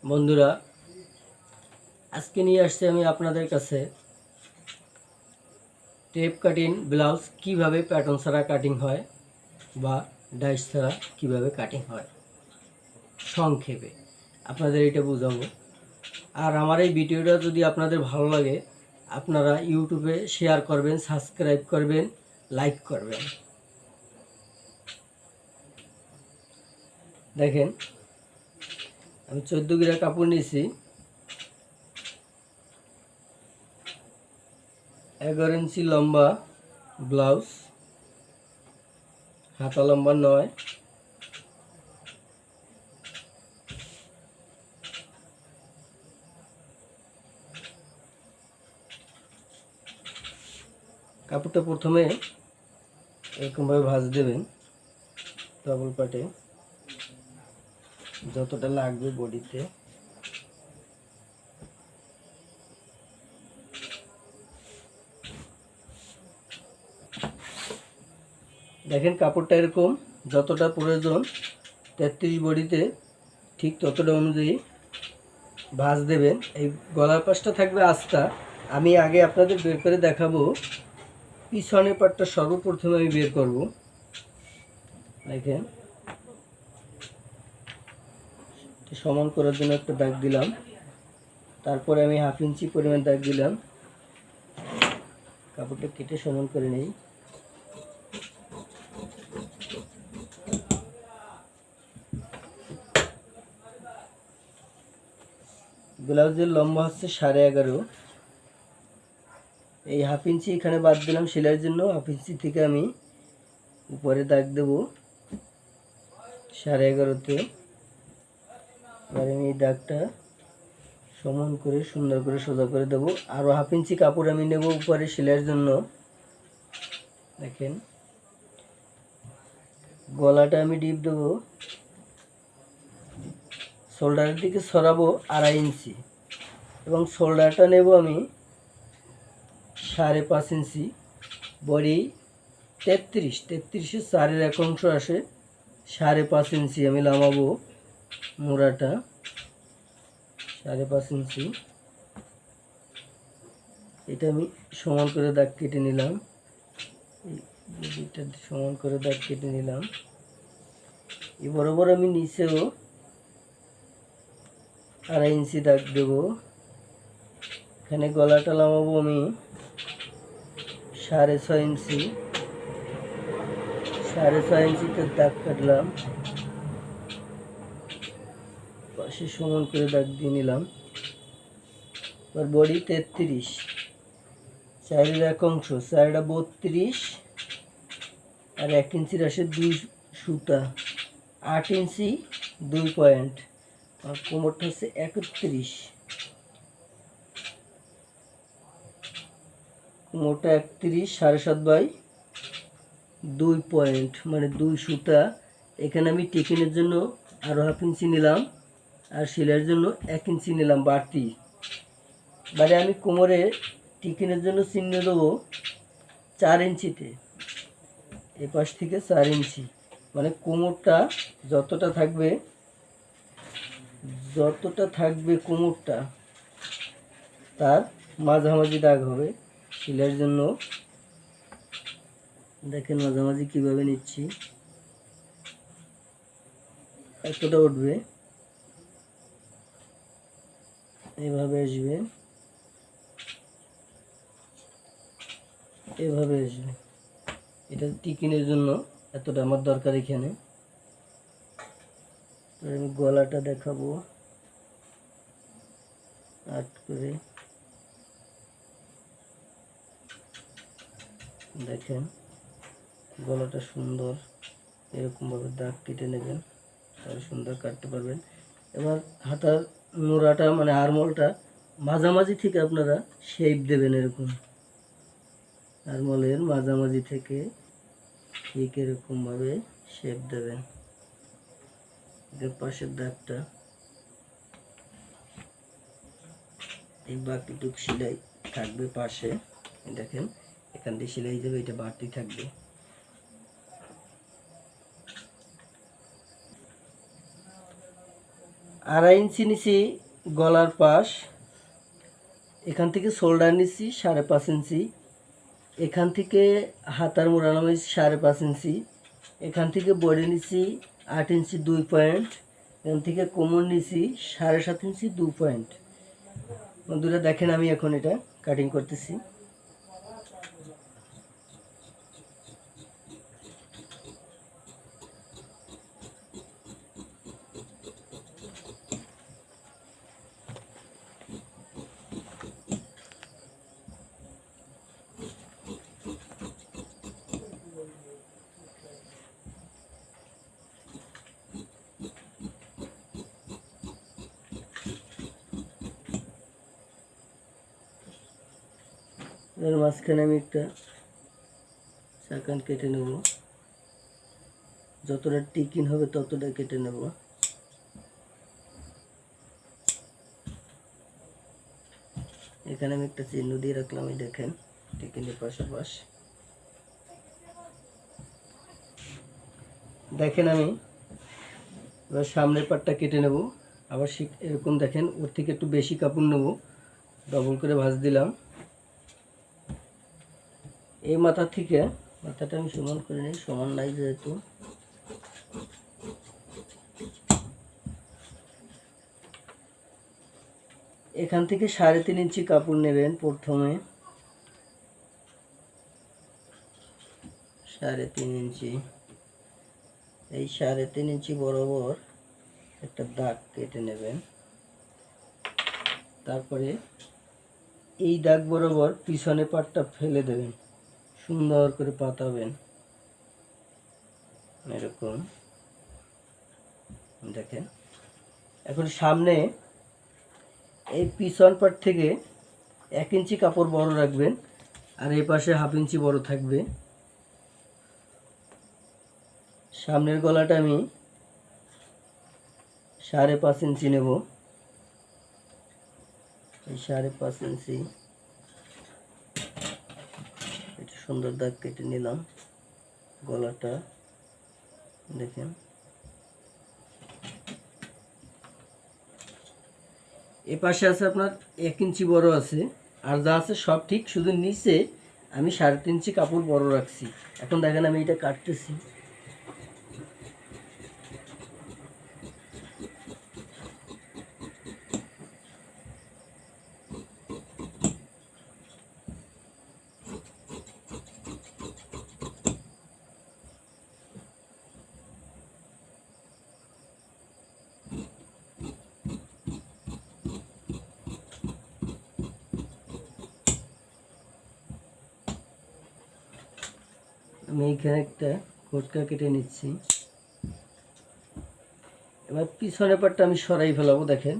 বন্ধুরা, আজকে নিয়ে আসছি আমি আপনাদের কাছে টেপ কাটিং ব্লাউজ কিভাবে প্যাটার্ন ছাড়া কাটিং হয় বা ডাইস ছাড়া কিভাবে কাটিং হয় সংক্ষেপে আপনাদের এটা বোঝাবো। আর আমার এই ভিডিওটা যদি আপনাদের ভালো লাগে আপনারা ইউটিউবে শেয়ার করবেন, সাবস্ক্রাইব করবেন, লাইক করবেন। দেখেন, আমি 14 গিরা কাপড় নিয়েছি, 11 ইঞ্চি লম্বা ব্লাউজ, হাতা লম্বা 9, কাপড়টা প্রথমে এরকমভাবে ভাঁজ দেবেন ডবল পাটে যতটা লাগবে বডিতে। দেখেন কাপড়টা এরকম যতটা প্রয়োজন 33 বডিতে ঠিক ততটা অনুযায়ী ভাঁজ দেবেন। এই গলার পাশটা থাকবে আস্তা। আমি আগে আপনাদের বের করে দেখাবো। পিছনের পাটটা সর্বপ্রথমে আমি বের করব। দেখেন, সমান করার জন্য একটা দাগ দিলাম, তারপরে আমি 1/2 ইঞ্চি পরিমাণ দাগ দিলাম। কাপড়টা কেটে সমান করে নেই। ব্লাউজের লম্বা হচ্ছে 11.5। এই 1/2 ইঞ্চি এখানে বাদ দিলাম সেলাইয়ের জন্য। 1/2 ইঞ্চি থেকে আমি উপরে দাগ দেব 11.5-তে। এবার আমি এই দাগটা সমান করে সুন্দর করে সোজা করে দেব। আরও 1/2 ইঞ্চি কাপড় আমি নেব উপরে সেলাইয়ের জন্য। দেখেন, গলাটা আমি ডিপ দেব, শোল্ডারের দিকে সরাবো 2.5 ইঞ্চি এবং শোল্ডারটা নেব আমি 5.5 ইঞ্চি। বডি 33-এর 4-এর 1 অংশ আসে, 5.5 ইঞ্চি আমি নামাবো মোড়াটা 5.5 ইঞ্চি। এটা আমি সমান করে দাগ কেটে নিলাম। এটা সমান করে দাগ কেটে নিলাম। এই বরাবর আমি নিচেও 2.5 ইঞ্চি দাগ দেব। এখানে গলাটা নামাবো আমি 6.5 ইঞ্চি। 6.5 ইঞ্চিতে দাগ কাটলাম, পাশে সমান করে দাগ দিয়ে নিলাম। এবার বডি 33, 4-এর 1 অংশ, 4টা 32 আর 1 ইঞ্চির আসে 2 সুতা, 8 ইঞ্চি 2 পয়েন্ট। আর কোমরটা হচ্ছে 31, কোমরটা 31 7.5/2 পয়েন্ট, মানে 2 সুতা। এখানে আমি টিফিনের জন্য আরও 1/2 ইঞ্চি নিলাম আর সেলাইয়ের জন্য 1 ইঞ্চি নিলাম বাড়তি। মানে আমি কোমরে টিফিনের জন্য চিহ্ন দেবো 4 ইঞ্চিতে, এ পাশ থেকে 4 ইঞ্চি। মানে কোমরটা যতটা থাকবে কোমরটা তার মাঝামাঝি দাগ হবে সেলাইয়ের জন্য। দেখেন মাঝামাঝি কিভাবে নিচ্ছি, এতটা উঠবে, এভাবে আসবে, এভাবে আসবে। এটা টিকিনের জন্য এতটা আমার দরকার। এখানে আমি গলাটা দেখাবো 8 করে। দেখেন গলাটা সুন্দর, এরকমভাবে দাগ কেটে নেবেন, তাহলে সুন্দর কাটতে পারবেন। এবার হাতার মোড়াটা মানে আরমোলটা মাঝামাঝি থেকে আপনারা শেপ দেবেন। এরকম আরমোলের মাঝামাঝি থেকে ঠিক এরকমভাবে শেপ দেবেন। এর পাশের দাগটা এই বাকিটুক সেলাই থাকবে পাশে। দেখেন এখান দিয়ে সেলাই যাবে, এটা বাড়তি থাকবে। 2.5 ইঞ্চি নিছি গলার পাশ, এখান থেকে শোল্ডার নিছি 5.5 ইঞ্চি, এখান থেকে হাতার মোড়া নামাইছি 5.5 ইঞ্চি, এখান থেকে বডি নিছি 8 ইঞ্চি 2 পয়েন্ট, এখান থেকে কোমর নিছি 7.5 ইঞ্চি 2 পয়েন্ট। বন্ধুরা দেখেন আমি এখন এটা কাটিং করতেছি। এর মাঝখানে আমি একটা চাকান কেটে নেব, যতটা টিকিন হবে ততটা কেটে নেব। এখানে আমি একটা চিহ্ন দিয়ে রাখলাম, এই দেখেন টিকিনের পাশাপাশি। দেখেন আমি এবার সামনের পাটটা কেটে নেব, আবার এরকম দেখেন ওর থেকে একটু বেশি কাপড় নেব, ডবল করে ভাঁজ দিলাম। এই মাথা থেকে মাথাটা আমি সমান করে নিই, সমান নাই যেহেতু। এখান থেকে 3.5 ইঞ্চি কাপড় নেবেন প্রথমে, 3.5 ইঞ্চি। এই 3.5 ইঞ্চি বরাবর একটা দাগ কেটে নেবেন। তারপরে এই দাগ বরাবর পিছনে পাটটা ফেলে দেবেন, সুন্দর করে পাতাবেন এরকম দেখেন। এখন সামনে এই পিছন পাট থেকে 1 ইঞ্চি কাপড় বড় রাখবেন, আর এই পাশে 1/2 ইঞ্চি বড় থাকবে। সামনের গলাটা আমি 5.5 ইঞ্চি নেব, এই 5.5 ইঞ্চি এটা সুন্দর দাগ কেটে নিলাম। গলাটা দেখেন, এ পাশে আছে আপনার 1 ইঞ্চি বড় আছে, আর যা আছে সব ঠিক, শুধু নিচে আমি 3.5 ইঞ্চি কাপড় বড় রাখছি। এখন দেখেন আমি এটা কাটতেছি। আমি এইখানে একটা কোটকা কেটে নিচ্ছি। এবার পিছনের পাটটা আমি সরাই ফেলাবো। দেখেন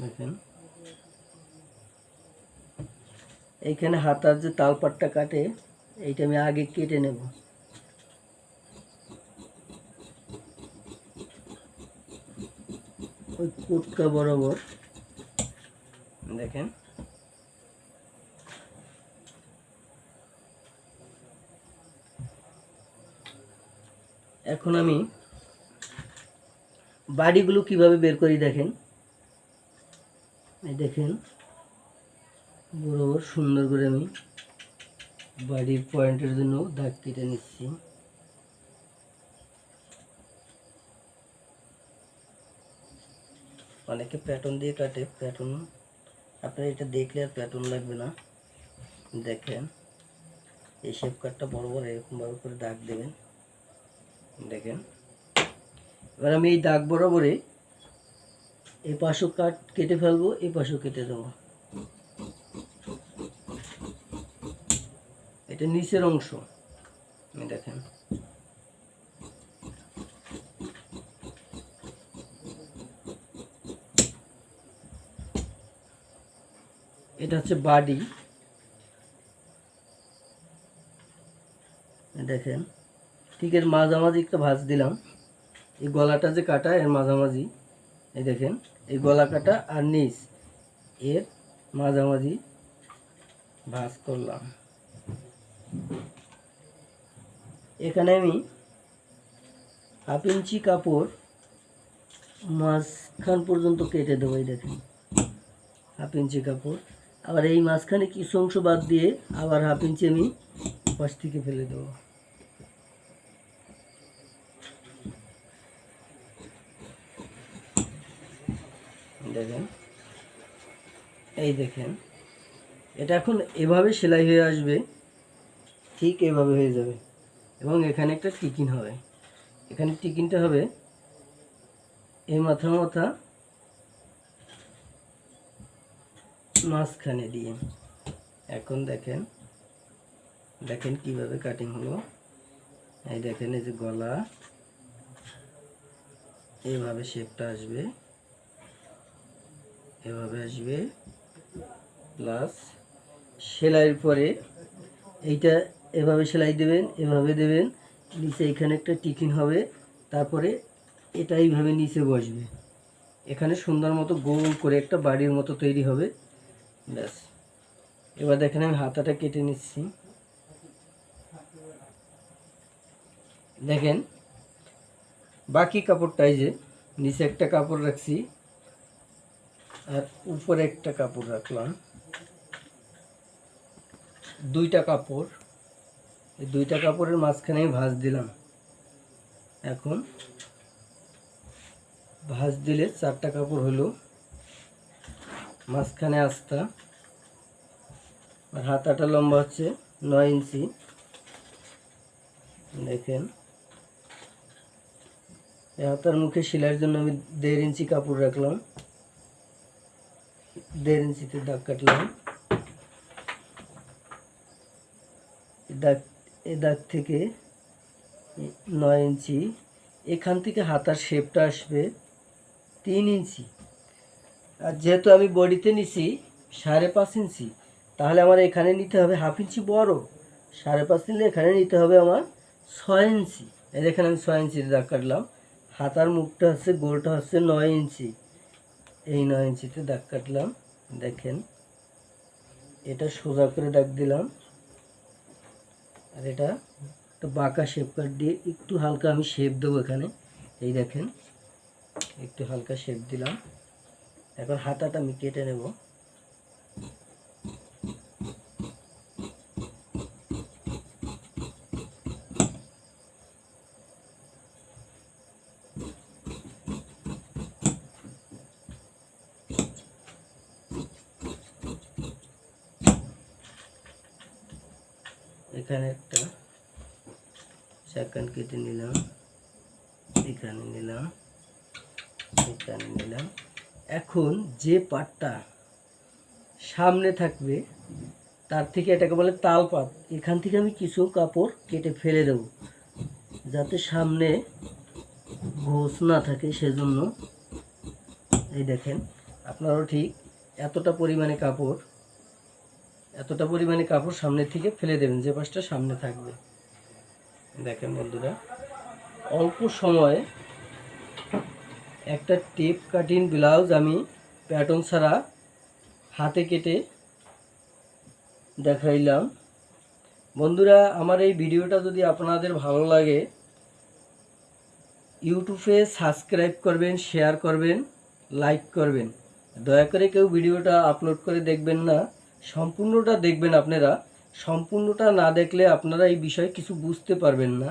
দেখেন এইখানে হাতার যে তাল পাটটা কাটে, এইটা আমি আগে কেটে নেব। ওই কোটকা বরাবর দেখেন। এখন আমি বাড়িগুলো কিভাবে বের করি দেখেন। এই দেখেন বরাবর সুন্দর করে আমি বাড়ির পয়েন্টের জন্য দাগ কেটে নিচ্ছি। অনেকে প্যাটার্ন দিয়ে কাটে, প্যাটার্ন আপনারা এটা দেখলে আর প্যাটার্ন লাগবে না। দেখেন এই শেপ কাটটা বরাবর এরকমভাবে করে দাগ দেবেন। দেখেন এবার আমি এই দাগ বরাবরে এই পাশও কেটে ফেলবো, এই পাশও কেটে দেবো। এটা নিচের অংশ দেখেন। এটা হচ্ছে বাডি। দেখেন ঠিক এর মাঝামাঝি একটা ভাঁজ দিলাম। এই গলাটা যে কাটা এর মাঝামাঝি, এই দেখেন এই গলা কাটা আর নিচ এর মাঝামাঝি ভাঁজ করলাম। এখানে আমি 1/2 ইঞ্চি কাপড় মাঝখান পর্যন্ত কেটে দেবো। এই দেখেন 1/2 ইঞ্চি কাপড়, আবার এই মাঝখানে কিছু অংশ বাদ দিয়ে আবার 1/2 ইঞ্চি আমি পাশ থেকে ফেলে দেবো। দেখেন, এই দেখেন, এটা এখন এভাবে সেলাই হয়ে আসবে, ঠিক এভাবে হয়ে যাবে। এবং এখানে একটা টিকিন হবে, এখানে টিকিনটা হবে এই মাথা মাঝখানে দিয়ে। এখন দেখেন দেখেন কিভাবে কাটিং হলো। এই দেখেন, এই যে গলা এইভাবে শেপটা আসবে, এভাবে আসবে, প্লাস সেলাইয়ের পরে এইটা এভাবে সেলাই দেবেন, এভাবে দেবেন, নিচে এখানে একটা টিকিন হবে, তারপরে এটা এইভাবে নিচে বসবে, এখানে সুন্দর মতো গোল করে একটা বাড়ির মতো তৈরি হবে। ব্যাস, এবার দেখেন আমি হাতাটা কেটে নিচ্ছি। দেখেন বাকি কাপড়টাই যে নিচে একটা কাপড় রাখছি আর উপরে একটা কাপড় রাখলাম, 2টা কাপড়, এই 2টা কাপড়ের মাঝখানে আমি ভাঁজ দিলাম। এখন ভাঁজ দিলে 4টা কাপড় হলো, মাঝখানে আস্তা। আর হাতাটা লম্বা হচ্ছে 9 ইঞ্চি। দেখেন, এই হাতার মুখে সেলাইয়ের জন্য আমি 1.5 ইঞ্চি কাপড় রাখলাম, 1.5 ইঞ্চিতে দাগ কাটলাম। এই দাগ থেকে 9 ইঞ্চি, এখান থেকে হাতার শেপটা আসবে 3 ইঞ্চি। আর যেহেতু আমি বডিতে নিছি 5.5 ইঞ্চি, তাহলে আমার এখানে নিতে হবে 1/2 ইঞ্চি বড়। 5.5 নিলে এখানে নিতে হবে আমার 6 ইঞ্চি। এই দেখেন আমি 6 ইঞ্চিতে দাগ কাটলাম। হাতার মুখটা হচ্ছে, গোলটা হচ্ছে 9 ইঞ্চি, এই 9 ইঞ্চিতে দাগ কাটলাম। দেখেন, এটা সোজা করে দাগ দিলাম, আর এটা একটা বাঁকা শেপ কাট দিয়ে একটু হালকা আমি শেপ দেবো এখানে। এই দেখেন, একটু হালকা শেপ দিলাম। এখন হাতাটা আমি কেটে নেব। এখানে একটা চাকান কেটে নিলাম, এখানে নিলাম, এখানে নিলাম। এখন যে পাটটা সামনে থাকবে তার থেকে এটাকে বলে তাল পাত, এখান থেকে আমি কিছু কাপড় কেটে ফেলে দেব যাতে সামনে ঘোষ না থাকে, সেজন্য। এই দেখেন, আপনারাও ঠিক এতটা পরিমাণে কাপড় সামনে থেকে ফেলে দেবেন, যে পাশটা সামনে থাকবে। দেখেন বন্ধুরা, অল্প সময়ে একটা টেপ কাটিং ব্লাউজ আমি প্যাটার্ন ছাড়া হাতে কেটে দেখাইলাম। বন্ধুরা, আমার এই ভিডিওটা যদি আপনাদের ভালো লাগে, ইউটিউবে সাবস্ক্রাইব করবেন, শেয়ার করবেন, লাইক করবেন। দয়া করে কেউ ভিডিওটা আপলোড করে দেখবেন না, সম্পূর্ণটা দেখবেন। আপনারা সম্পূর্ণটা না দেখলে আপনারা এই বিষয়ে কিছু বুঝতে পারবেন না।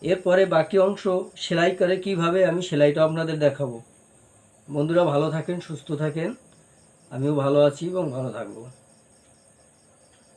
এরপরে বাকি অংশ সেলাই করে কিভাবে, আমি সেলাইটা আপনাদের দেখাবো। বন্ধুরা ভালো থাকেন, সুস্থ থাকেন, আমিও ভালো আছি এবং ভালো থাকবো।